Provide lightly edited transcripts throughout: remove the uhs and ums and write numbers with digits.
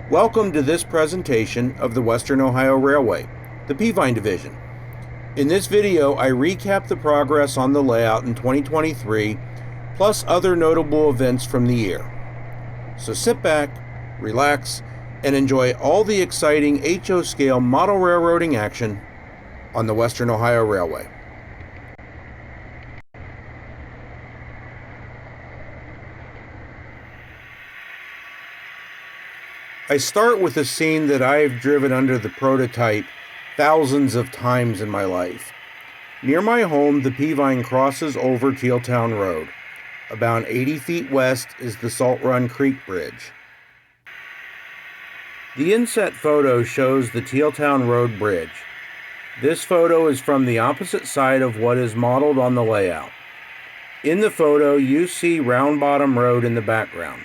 Welcome to this presentation of the Western Ohio Railway, the Peavine Division. In this video, I recap the progress on the layout in 2023, plus other notable events from the year. So sit back, relax, and enjoy all the exciting HO scale model railroading action on the Western Ohio Railway. I start with a scene that I've driven under the prototype thousands of times in my life. Near my home, the Peavine crosses over Tealtown Road. About 80 feet west is the Salt Run Creek Bridge. The inset photo shows the Tealtown Road Bridge. This photo is from the opposite side of what is modeled on the layout. In the photo, you see Round Bottom Road in the background.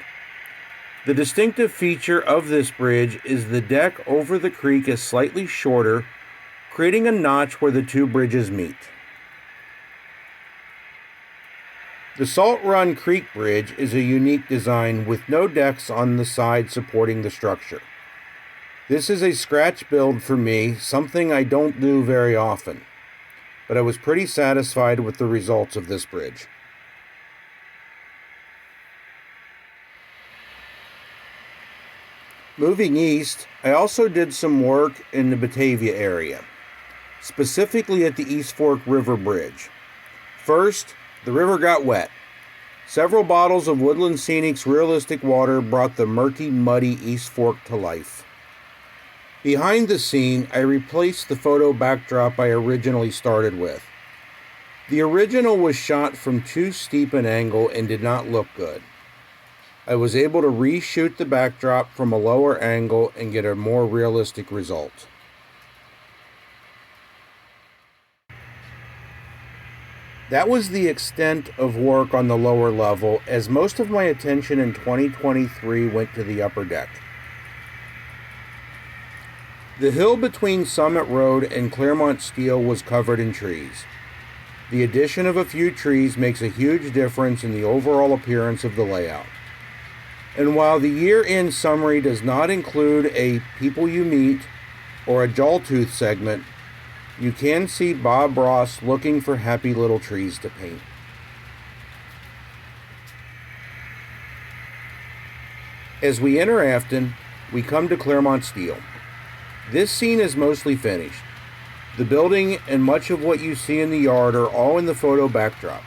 The distinctive feature of this bridge is the deck over the creek is slightly shorter, creating a notch where the two bridges meet. The Salt Run Creek Bridge is a unique design with no decks on the side supporting the structure. This is a scratch build for me, something I don't do very often, but I was pretty satisfied with the results of this bridge. Moving east, I also did some work in the Batavia area, specifically at the East Fork River Bridge. First, the river got wet. Several bottles of Woodland Scenic's realistic water brought the murky, muddy East Fork to life. Behind the scene, I replaced the photo backdrop I originally started with. The original was shot from too steep an angle and did not look good. I was able to reshoot the backdrop from a lower angle and get a more realistic result. That was the extent of work on the lower level, as most of my attention in 2023 went to the upper deck. The hill between Summit Road and Claremont Steel was covered in trees. The addition of a few trees makes a huge difference in the overall appearance of the layout. And while the year-end summary does not include a People You Meet or a Jawtooth segment, you can see Bob Ross looking for happy little trees to paint. As we enter Afton, we come to Claremont Steel. This scene is mostly finished. The building and much of what you see in the yard are all in the photo backdrop.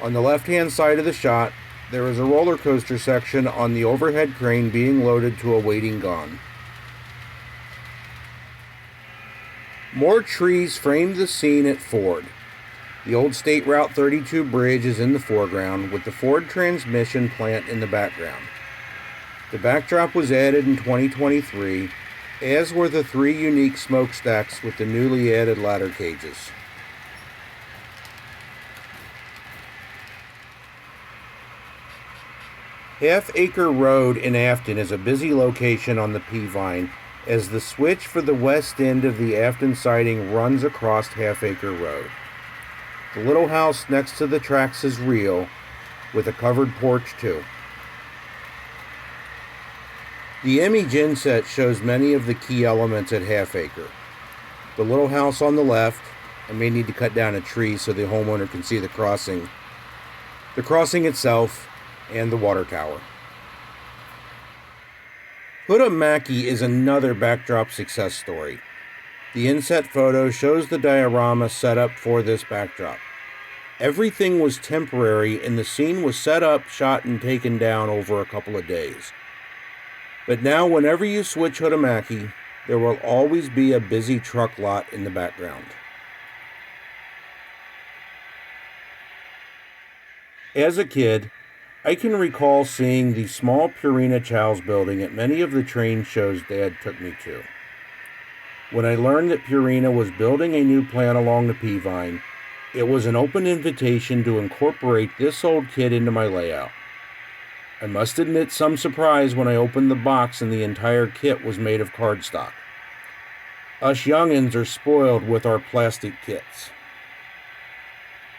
On the left-hand side of the shot, there is a roller coaster section on the overhead crane being loaded to a waiting gun. More trees framed the scene at Ford. The old State Route 32 bridge is in the foreground, with the Ford transmission plant in the background. The backdrop was added in 2023, as were the three unique smokestacks with the newly added ladder cages. Half Acre Road in Afton is a busy location on the Peavine, as the switch for the west end of the Afton siding runs across Half Acre Road. The little house next to the tracks is real, with a covered porch too. The image inset shows many of the key elements at Half Acre. The little house on the left, I may need to cut down a tree so the homeowner can see the crossing itself, and the water tower. Hood Mackey is another backdrop success story. The inset photo shows the diorama set up for this backdrop. Everything was temporary and the scene was set up, shot, and taken down over a couple of days. But now whenever you switch Hood Mackey, there will always be a busy truck lot in the background. As a kid, I can recall seeing the small Purina Chow's building at many of the train shows Dad took me to. When I learned that Purina was building a new plant along the Peavine, it was an open invitation to incorporate this old kit into my layout. I must admit some surprise when I opened the box and the entire kit was made of cardstock. Us youngins are spoiled with our plastic kits.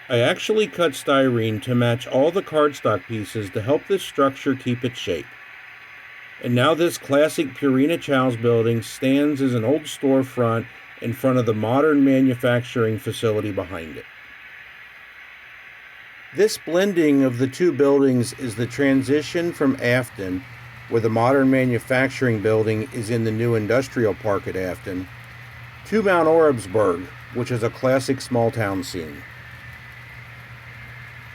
I actually cut styrene to match all the cardstock pieces to help this structure keep its shape. And now this classic Purina Chow's building stands as an old storefront in front of the modern manufacturing facility behind it. This blending of the two buildings is the transition from Afton, where the modern manufacturing building is in the new industrial park at Afton, to Mount Orebsburg, which is a classic small town scene.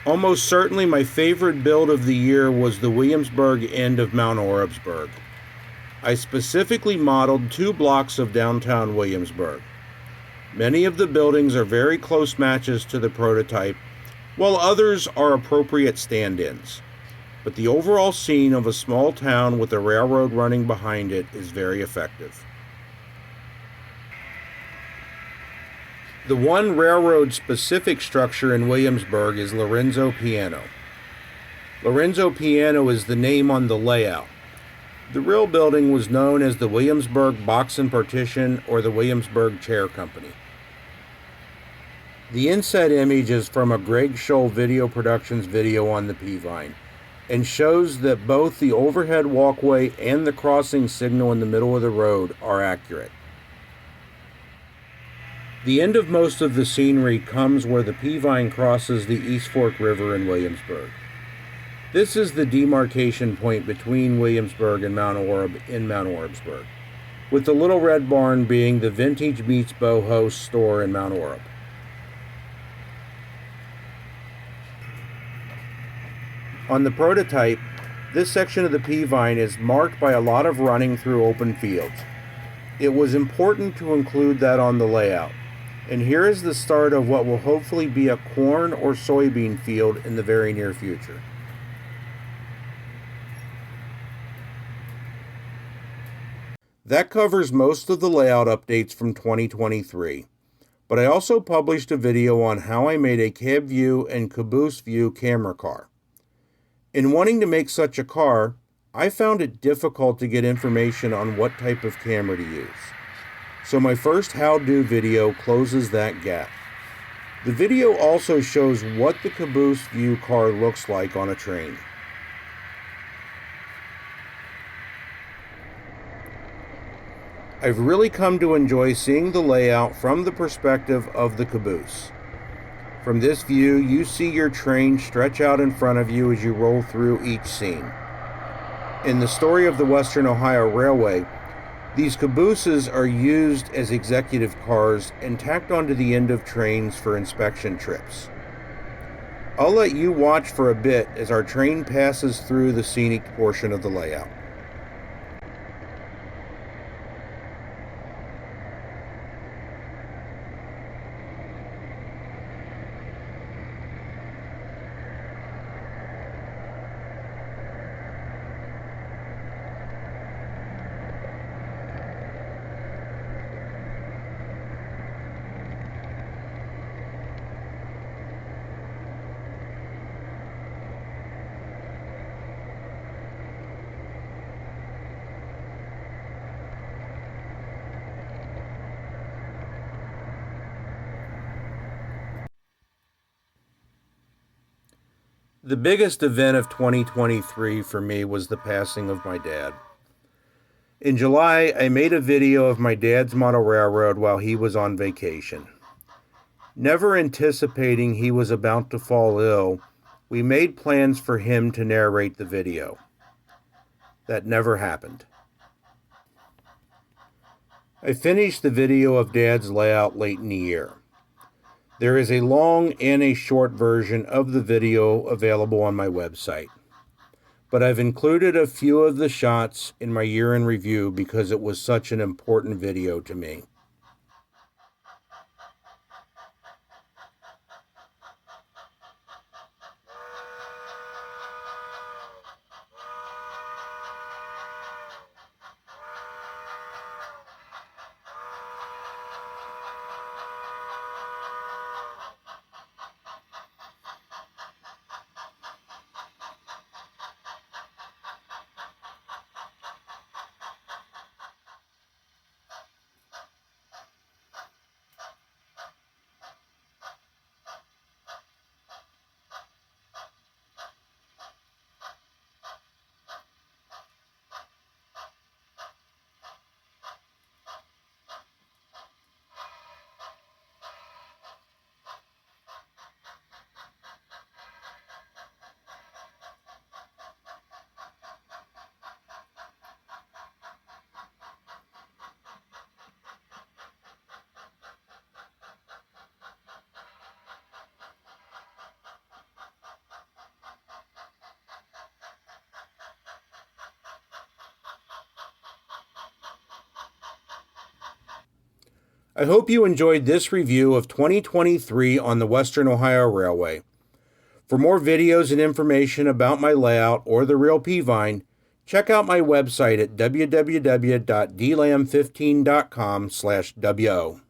Almost certainly my favorite build of the year was the Williamsburg end of Mount Orebsburg. I specifically modeled 2 blocks of downtown Williamsburg. Many of the buildings are very close matches to the prototype, while others are appropriate stand-ins. But the overall scene of a small town with a railroad running behind it is very effective. The one railroad-specific structure in Williamsburg is Lorenzo Piano. Lorenzo Piano is the name on the layout. The real building was known as the Williamsburg Box and Partition or the Williamsburg Chair Company. The inset image is from a Greg Scholl Video Productions video on the P-Vine and shows that both the overhead walkway and the crossing signal in the middle of the road are accurate. The end of most of the scenery comes where the P-Vine crosses the East Fork River in Williamsburg. This is the demarcation point between Williamsburg and Mount Oreb in Mount Orebsburg, with the Little Red Barn being the Vintage Meets Boho store in Mount Oreb. On the prototype, this section of the P-Vine is marked by a lot of running through open fields. It was important to include that on the layout. And here is the start of what will hopefully be a corn or soybean field in the very near future. That covers most of the layout updates from 2023. But I also published a video on how I made a cab view and caboose view camera car. In wanting to make such a car, I found it difficult to get information on what type of camera to use. So my first how-do video closes that gap. The video also shows what the caboose view car looks like on a train. I've really come to enjoy seeing the layout from the perspective of the caboose. From this view, you see your train stretch out in front of you as you roll through each scene. In the story of the Western Ohio Railway, these cabooses are used as executive cars and tacked onto the end of trains for inspection trips. I'll let you watch for a bit as our train passes through the scenic portion of the layout. The biggest event of 2023 for me was the passing of my dad. In July, I made a video of my dad's model railroad while he was on vacation. Never anticipating he was about to fall ill, we made plans for him to narrate the video. That never happened. I finished the video of Dad's layout late in the year. There is a long and a short version of the video available on my website. But I've included a few of the shots in my year in review because it was such an important video to me. I hope you enjoyed this review of 2023 on the Western Ohio Railway. For more videos and information about my layout or the real P-Vine, check out my website at www.dlam15.com/wo.